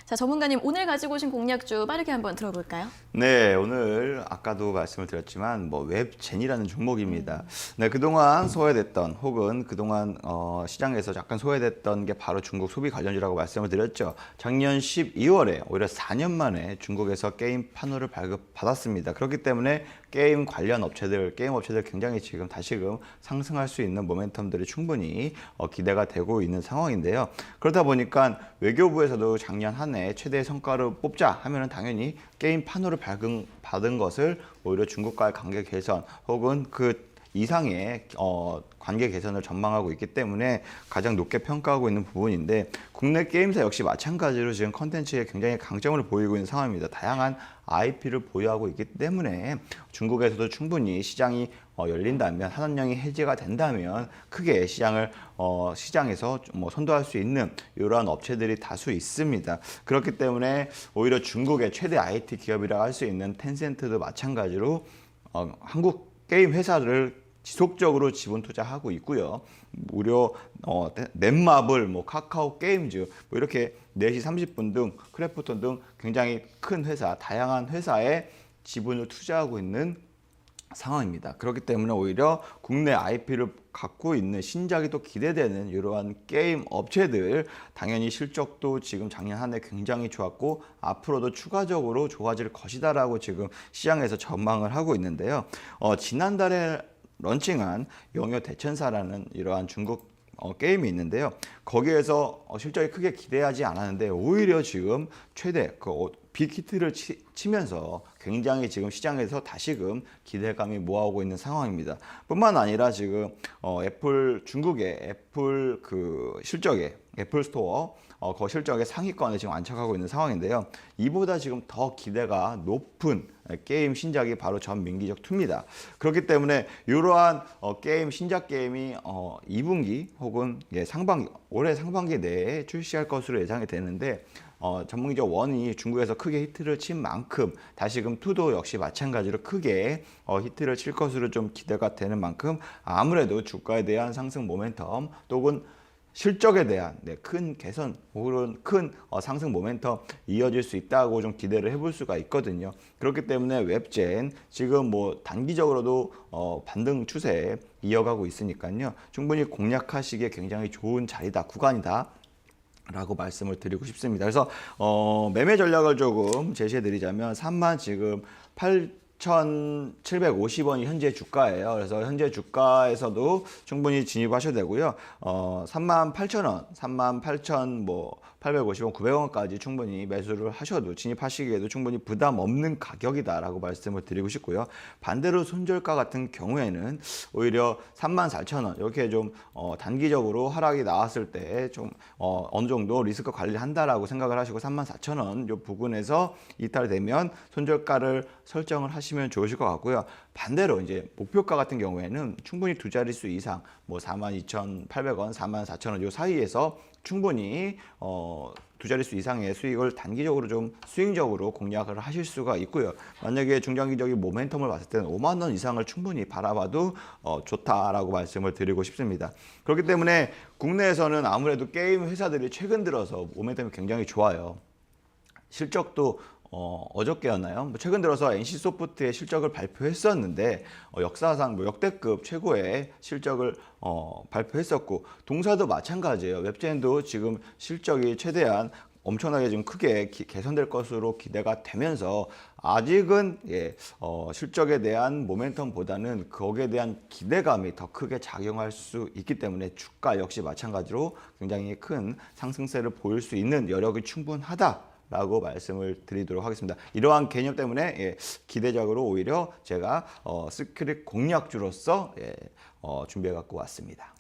자, 전문가님 오늘 가지고 오신 공략주 빠르게 한번 들어볼까요? 네, 오늘 아까도 말씀을 드렸지만 웹젠이라는 종목입니다. 네, 그동안 소외됐던 혹은 그동안 시장에서 약간 소외됐던 게 바로 중국 소비 관련주라고 말씀을 드렸죠. 작년 12월에 오히려 4년 만에 중국에서 게임 판호를 발급받았습니다. 그렇기 때문에 게임 관련 업체들, 게임 업체들 굉장히 지금 다시금 상승할 수 있는 모멘텀들이 충분히 기대가 되고 있는 상황인데요. 그러다 보니까 외교부에서도 작년 한 해 최대 성과를 뽑자 하면은 당연히 게임 판호를 받은 것을 오히려 중국과의 관계 개선 혹은 그 이상의 관계 개선을 전망하고 있기 때문에 가장 높게 평가하고 있는 부분인데, 국내 게임사 역시 마찬가지로 지금 컨텐츠에 굉장히 강점을 보이고 있는 상황입니다. 다양한 IP를 보유하고 있기 때문에 중국에서도 충분히 시장이 열린다면, 한원령이 해제가 된다면 크게 시장에서 선도할 수 있는 이러한 업체들이 다수 있습니다. 그렇기 때문에 오히려 중국의 최대 IT 기업이라고 할 수 있는 텐센트도 마찬가지로 한국 게임 회사를 지속적으로 지분 투자하고 있고요. 무려 넷마블, 카카오 게임즈, 이렇게 4시 30분 등 크래프톤 등 굉장히 큰 회사, 다양한 회사에 지분을 투자하고 있는 상황입니다. 그렇기 때문에 오히려 국내 IP를 갖고 있는 신작이 또 기대되는 이러한 게임 업체들, 당연히 실적도 지금 작년 한 해 굉장히 좋았고 앞으로도 추가적으로 좋아질 것이다라고 지금 시장에서 전망을 하고 있는데요. 지난달에 런칭한 영역 대천사라는 이러한 중국 게임이 있는데요. 거기에서 실적이 크게 기대하지 않았는데 오히려 지금 최대 빅히트를 치면서 굉장히 지금 시장에서 다시금 기대감이 모아오고 있는 상황입니다. 뿐만 아니라 지금 중국의 애플 실적에 애플 스토어 그 실적의 상위권에 지금 안착하고 있는 상황인데요. 이보다 지금 더 기대가 높은 게임 신작이 바로 전민기적 2입니다. 그렇기 때문에 이러한 게임 신작 게임이 2분기 혹은 올해 상반기 내에 출시할 것으로 예상이 되는데, 전민기적 1이 중국에서 크게 히트를 친 만큼 다시금 2도 역시 마찬가지로 크게 히트를 칠 것으로 좀 기대가 되는 만큼 아무래도 주가에 대한 상승 모멘텀 또는 실적에 대한 큰 개선 혹은 큰 상승 모멘텀 이어질 수 있다고 좀 기대를 해볼 수가 있거든요. 그렇기 때문에 웹젠 지금 단기적으로도 반등 추세에 이어가고 있으니까요. 충분히 공략하시기에 굉장히 좋은 자리다, 구간이다 라고 말씀을 드리고 싶습니다. 그래서 매매 전략을 조금 제시해 드리자면 3만 지금 8,750원이 현재 주가예요. 그래서 현재 주가에서도 충분히 진입하셔도 되고요. 38,000원, 38,850원, 900원까지 충분히 매수를 하셔도, 진입하시기에도 충분히 부담 없는 가격이다라고 말씀을 드리고 싶고요. 반대로 손절가 같은 경우에는 오히려 34,000원 이렇게 좀 단기적으로 하락이 나왔을 때 좀 어느 정도 리스크 관리를 한다라고 생각을 하시고 34,000원 이 부분에서 이탈되면 손절가를 설정을 하시면 좋으실 것 같고요. 반대로 이제 목표가 같은 경우에는 충분히 두 자릿수 이상 42,800원, 44,000원 이 사이에서 충분히 두 자릿수 이상의 수익을 단기적으로 좀 스윙적으로 공략을 하실 수가 있고요. 만약에 중장기적인 모멘텀을 봤을 때는 5만 원 이상을 충분히 바라봐도 좋다라고 말씀을 드리고 싶습니다. 그렇기 때문에 국내에서는 아무래도 게임 회사들이 최근 들어서 모멘텀이 굉장히 좋아요. 실적도 어저께였나요? 최근 들어서 NC소프트의 실적을 발표했었는데 역사상 역대급 최고의 실적을 발표했었고, 동사도 마찬가지예요. 웹젠도 지금 실적이 최대한 엄청나게 지금 크게 개선될 것으로 기대가 되면서 아직은 실적에 대한 모멘텀보다는 거기에 대한 기대감이 더 크게 작용할 수 있기 때문에 주가 역시 마찬가지로 굉장히 큰 상승세를 보일 수 있는 여력이 충분하다 라고 말씀을 드리도록 하겠습니다. 이러한 개념 때문에 기대적으로 오히려 제가 스크립 공략주로서 준비해 갖고 왔습니다.